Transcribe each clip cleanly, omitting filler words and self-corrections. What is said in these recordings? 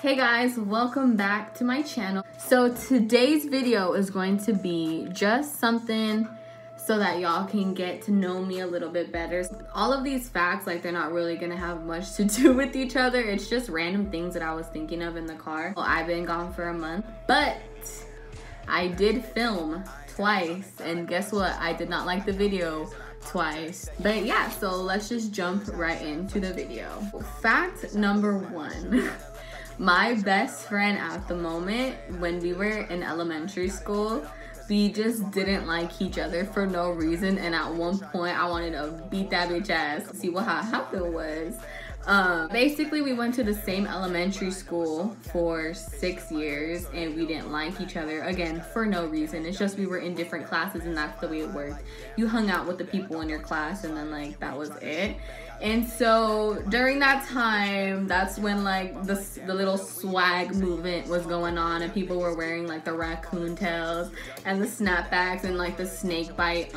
Hey guys, welcome back to my channel. So today's video is going to be just something so that y'all can get to know me a little bit better. All of these facts, like, they're not really gonna have much to do with each other. It's just random things that I was thinking of in the car. Well, I've been gone for a month, but I did film twice, and guess what? I did not like the video twice. But yeah, so let's just jump right into the video. Fact number one. My best friend at the moment, when we were in elementary school, we just didn't like each other for no reason, and at one point I wanted to beat that bitch ass. See what happened was, basically we went to the same elementary school for 6 years and we didn't like each other, again, for no reason. It's just we were in different classes and that's the way it worked. You hung out with the people in your class and then, like, that was it. And so during that time, that's when, like, the little swag movement was going on and people were wearing, like, the raccoon tails and the snapbacks and, like, the snake bite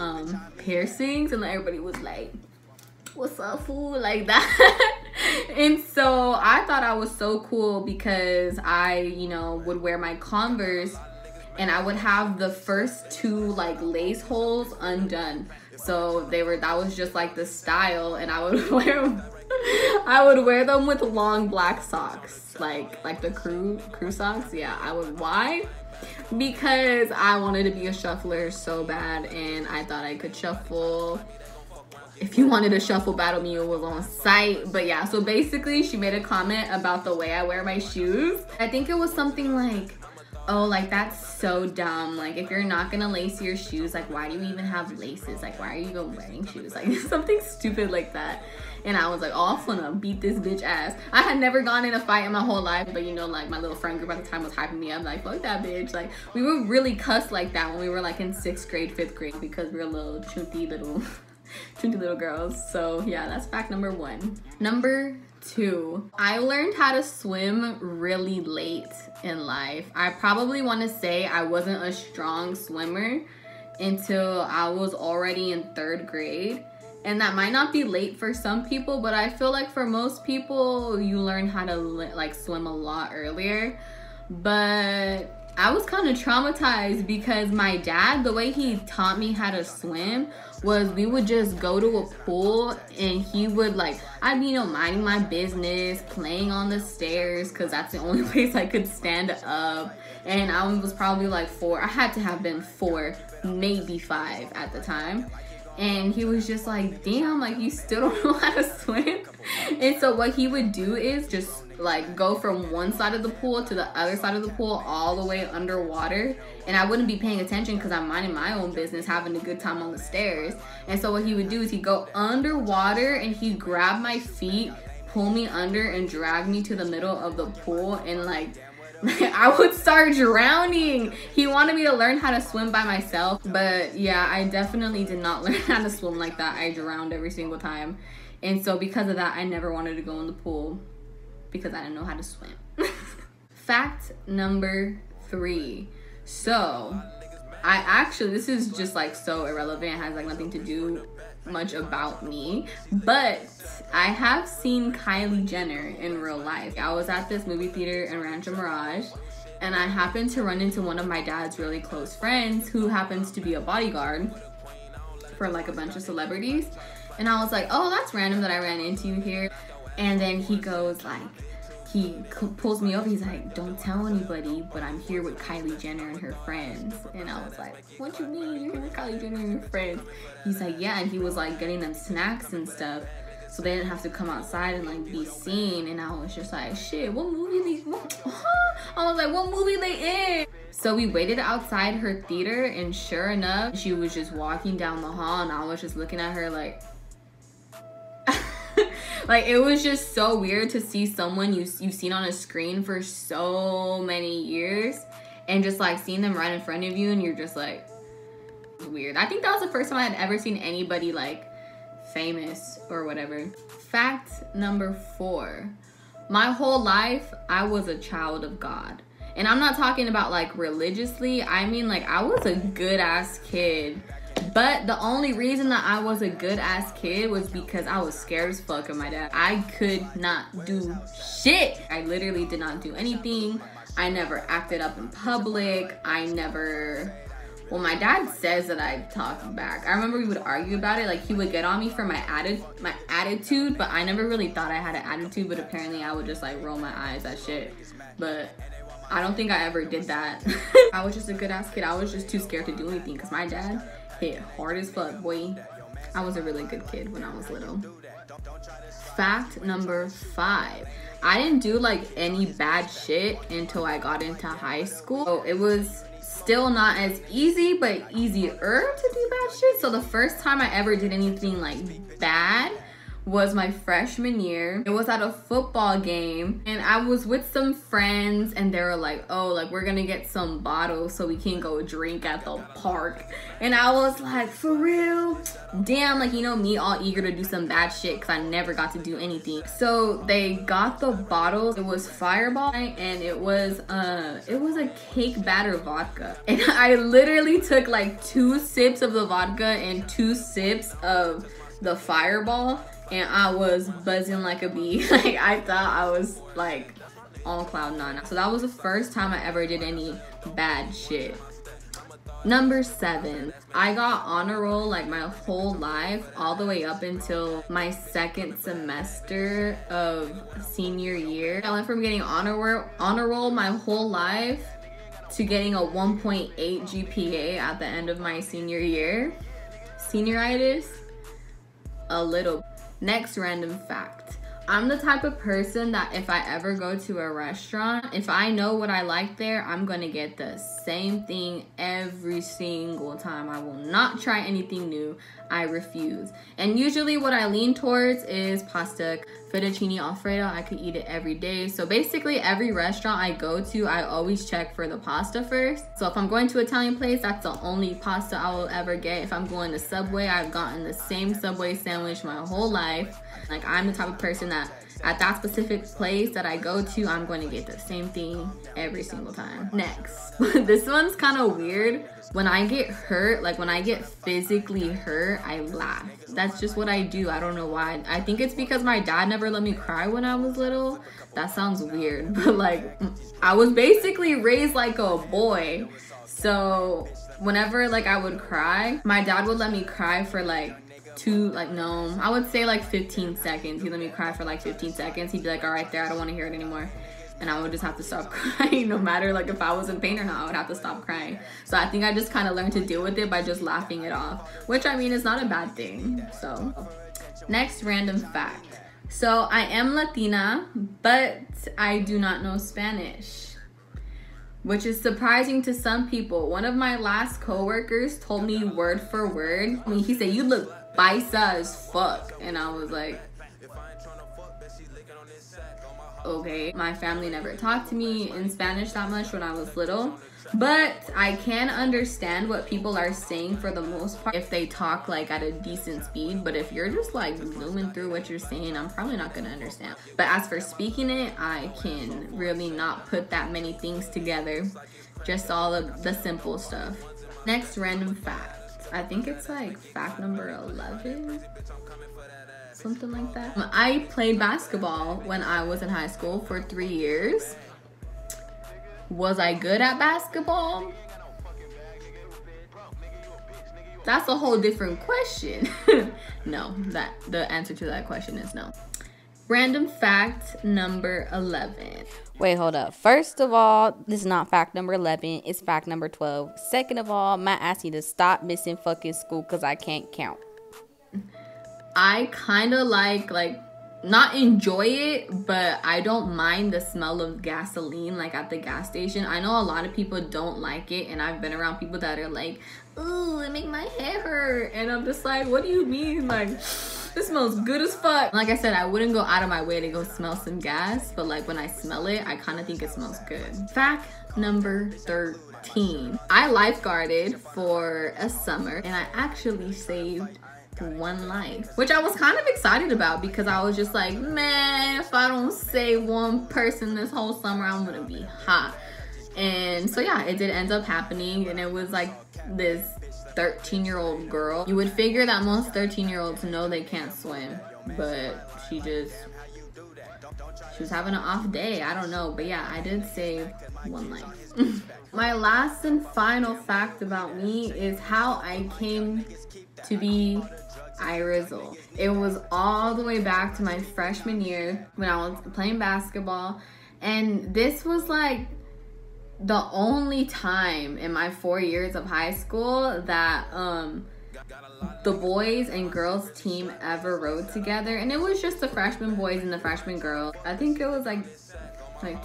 piercings, and, like, everybody was like, what's up, fool, like that. And so I thought I was so cool because I, you know, would wear my Converse and I would have the first two, like, lace holes undone. So that was just like the style, and I would wear them with long black socks, like the crew socks. Yeah, I would. Why? Because I wanted to be a shuffler so bad, and I thought I could shuffle. If you wanted a shuffle battle, me, it was on site. But yeah, so basically she made a comment about the way I wear my shoes. I think it was something like, oh, like, that's so dumb. Like, if you're not gonna lace your shoes, like, why do you even have laces? Like, why are you even wearing shoes? Like, something stupid like that. And I was like, oh, I'm gonna beat this bitch ass. I had never gone in a fight in my whole life, but, you know, like, my little friend group at the time was hyping me up, like, fuck that bitch. Like, we were really cussed like that when we were, like, in 6th grade, 5th grade, because we were little chunky little girls. So yeah, that's fact number one. Number two, I learned how to swim really late in life. I probably want to say I wasn't a strong swimmer until I was already in 3rd grade. And that might not be late for some people, but I feel like for most people, you learn how to, like, swim a lot earlier. But I was kind of traumatized because my dad, the way he taught me how to swim was we would just go to a pool and he would, like, I'd be, you know, minding my business, playing on the stairs, because that's the only place I could stand up. And I was probably like 4. I had to have been 4, maybe 5 at the time. And he was just like, damn, like, you still don't know how to swim? And so what he would do is just, like, go from one side of the pool to the other side of the pool all the way underwater, and I wouldn't be paying attention because I'm minding my own business, having a good time on the stairs. And so what he would do is he'd go underwater and he'd grab my feet, pull me under, and drag me to the middle of the pool, and, like, I would start drowning. He wanted me to learn how to swim by myself, but yeah, I definitely did not learn how to swim like that. I drowned every single time. And so because of that, I never wanted to go in the pool because I didn't know how to swim. Fact number 3. So this is just, like, so irrelevant. It has, like, nothing to do much about me, but I have seen Kylie Jenner in real life. I was at this movie theater in Rancho Mirage, and I happened to run into one of my dad's really close friends who happens to be a bodyguard for, like, a bunch of celebrities. And I was like, oh, that's random that I ran into you here. And then he goes, like, he pulls me over. He's like, don't tell anybody, but I'm here with Kylie Jenner and her friends. And I was like, what you mean you're here with Kylie Jenner and your friends? He's like, yeah. And he was, like, getting them snacks and stuff so they didn't have to come outside and, like, be seen. And I was just like, shit, what movie I was like, what movie they in? So we waited outside her theater, and sure enough, she was just walking down the hall, and I was just looking at her like, like, it was just so weird to see someone you've seen on a screen for so many years and just, like, seeing them right in front of you, and you're just like, weird. I think that was the first time I had ever seen anybody, like, famous or whatever. Fact number 4. My whole life, I was a child of God. And I'm not talking about, like, religiously. I mean, like, I was a good ass kid. But the only reason that I was a good ass kid was because I was scared as fuck of my dad. I could not do shit. I literally did not do anything. I never acted up in public. I never, well, my dad says that I talk back. I remember we would argue about it. Like, he would get on me for my attitude, but I never really thought I had an attitude, but apparently I would just like roll my eyes at shit. But I don't think I ever did that. I was just a good ass kid. I was just too scared to do anything because my dad hit hard as fuck, boy. I was a really good kid when I was little. Fact number 5. I didn't do like any bad shit until I got into high school. So it was still not as easy, but easier to do bad shit. So the first time I ever did anything like bad was my freshman year. It was at a football game and I was with some friends and they were like, oh, like we're gonna get some bottles so we can go drink at the park. And I was like, for real? Damn, like, you know me, all eager to do some bad shit because I never got to do anything. So they got the bottles. It was Fireball and it was a cake batter vodka. And I literally took like 2 sips of the vodka and 2 sips of the Fireball. And I was buzzing like a bee. Like, I thought I was like on cloud 9. So that was the first time I ever did any bad shit. Number 7, I got honor roll like my whole life, all the way up until my 2nd semester of senior year. I went from getting honor roll my whole life to getting a 1.8 GPA at the end of my senior year. Senioritis, a little. Next random fact. I'm the type of person that if I ever go to a restaurant, if I know what I like there, I'm gonna get the same thing every single time. I will not try anything new. I refuse. And usually what I lean towards is pasta, fettuccine alfredo. I could eat it every day. So basically every restaurant I go to, I always check for the pasta first. So if I'm going to an Italian place, that's the only pasta I will ever get. If I'm going to Subway, I've gotten the same Subway sandwich my whole life. Like, I'm the type of person that at that specific place that I go to, I'm going to get the same thing every single time. Next, this one's kind of weird. When I get hurt, like when I get physically hurt, I laugh. That's just what I do. I don't know why. I think it's because my dad never let me cry when I was little. That sounds weird, but like, I was basically raised like a boy. So whenever like I would cry, my dad would let me cry for like I would say like 15 seconds. He'd let me cry for like 15 seconds. He'd be like, all right, there, I don't want to hear it anymore. And I would just have to stop crying. No matter like if I was in pain or not, I would have to stop crying. So I think I just kind of learned to deal with it by just laughing it off, which I mean is not a bad thing. So next random fact. So I am Latina, but I do not know Spanish, which is surprising to some people. One of my last coworkers told me word for word. I mean, he said, you look paisa as fuck. And I was like, okay. My family never talked to me in Spanish that much when I was little, but I can understand what people are saying for the most part if they talk like at a decent speed. But if you're just like zooming through what you're saying, I'm probably not gonna understand. But as for speaking it, I can really not put that many things together, just all of the simple stuff. Next random fact. I think it's like fact number 11, something like that. I played basketball when I was in high school for 3 years. Was I good at basketball? That's a whole different question. No, the answer to that question is no. Random fact number 11. Wait, hold up. First of all, this is not fact number 11. It's fact number 12. Second of all, my ass need to stop missing fucking school because I can't count. I kind of like not enjoy it, but I don't mind the smell of gasoline like at the gas station. I know a lot of people don't like it, and I've been around people that are like, ooh, it make my head hurt. And I'm just like, what do you mean? Like, this smells good as fuck. Like I said, I wouldn't go out of my way to go smell some gas, but like when I smell it, I kind of think it smells good. Fact number 13. I lifeguarded for a summer and I actually saved 1 life, which I was kind of excited about because I was just like, man, if I don't save 1 person this whole summer, I'm gonna be hot. And so yeah, it did end up happening, and it was like this 13-year-old girl. You would figure that most 13-year-olds know they can't swim, but she was having an off day. I don't know, but yeah, I did save one life. My last and final fact about me is how I came to be Irizzle. It was all the way back to my freshman year when I was playing basketball, and this was like the only time in my 4 years of high school that the boys and girls team ever rode together, and it was just the freshman boys and the freshman girls. I think it was like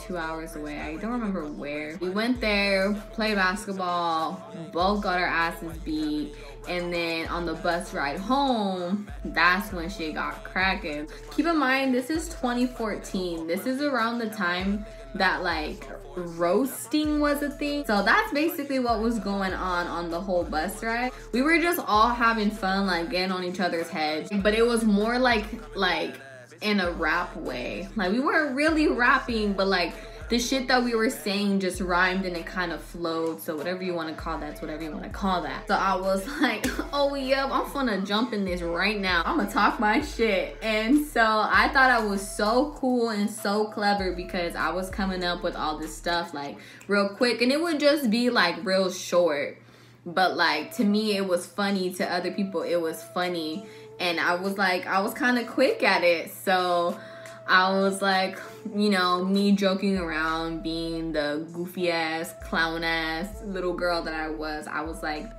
2 hours away. I don't remember where. We went there, played basketball, both got our asses beat, and then on the bus ride home, that's when shit got cracking. Keep in mind, this is 2014. This is around the time that like roasting was a thing. So that's basically what was going on the whole bus ride. We were just all having fun, like getting on each other's heads, but it was more like in a rap way. Like we weren't really rapping, but like the shit that we were saying just rhymed and it kind of flowed. So whatever you want to call that's whatever you want to call that. So I was like, oh yeah, I'm gonna jump in this right now. I'm gonna talk my shit. And so I thought I was so cool and so clever because I was coming up with all this stuff like real quick, and it would just be like real short. But like to me it was funny, to other people it was funny. And I was kind of quick at it. So I was like, you know, me joking around, being the goofy ass, clown ass little girl that I was like,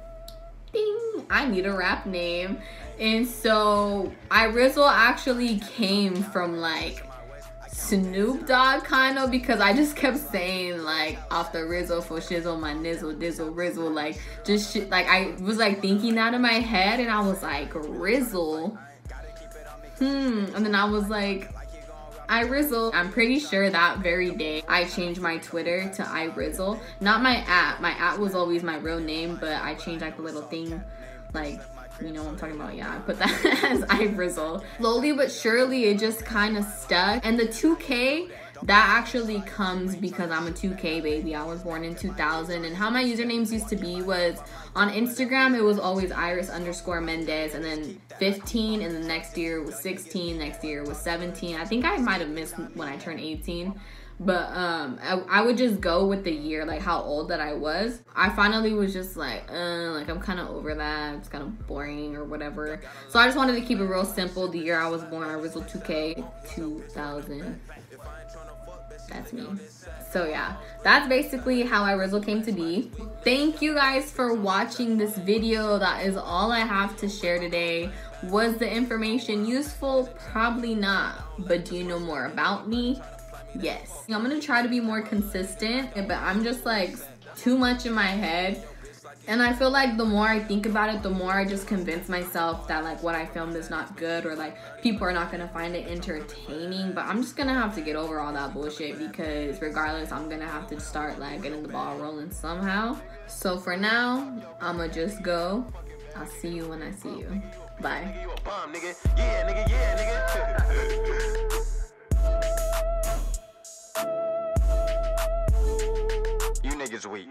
ding, I need a rap name. And so Irizzle actually came from like Snoop Dogg kind of, because I just kept saying like off the Rizzle for shizzle my nizzle dizzle rizzle, like just shit. Like I was like thinking that in my head, and I was like Rizzle, and then I was like Irizzle. I'm pretty sure that very day I changed my Twitter to Irizzle, not my @ my @ was always my real name, but I changed like the little thing, like, you know what I'm talking about. Yeah, I put that as Irizzle. Slowly but surely it just kind of stuck. And the 2K, that actually comes because I'm a 2K baby. I was born in 2000, and how my usernames used to be was on Instagram it was always Iris_Mendez, and then 15, and the next year was 16, next year was 17. I think I might have missed when I turned 18. But I would just go with the year, like how old that I was. I finally was just like I'm kind of over that. It's kind of boring or whatever. So I just wanted to keep it real simple. The year I was born, Irizzle 2K 2000. That's me. So yeah, that's basically how Irizzle came to be. Thank you guys for watching this video. That is all I have to share today. Was the information useful? Probably not. But do you know more about me? Yes. I'm gonna try to be more consistent, but I'm just like too much in my head, and I feel like the more I think about it, the more I just convince myself that like what I filmed is not good, or like people are not gonna find it entertaining. But I'm just gonna have to get over all that bullshit, because regardless I'm gonna have to start like getting the ball rolling somehow. So for now, I'ma just go. I'll see you when I see you. Bye. You niggas weak.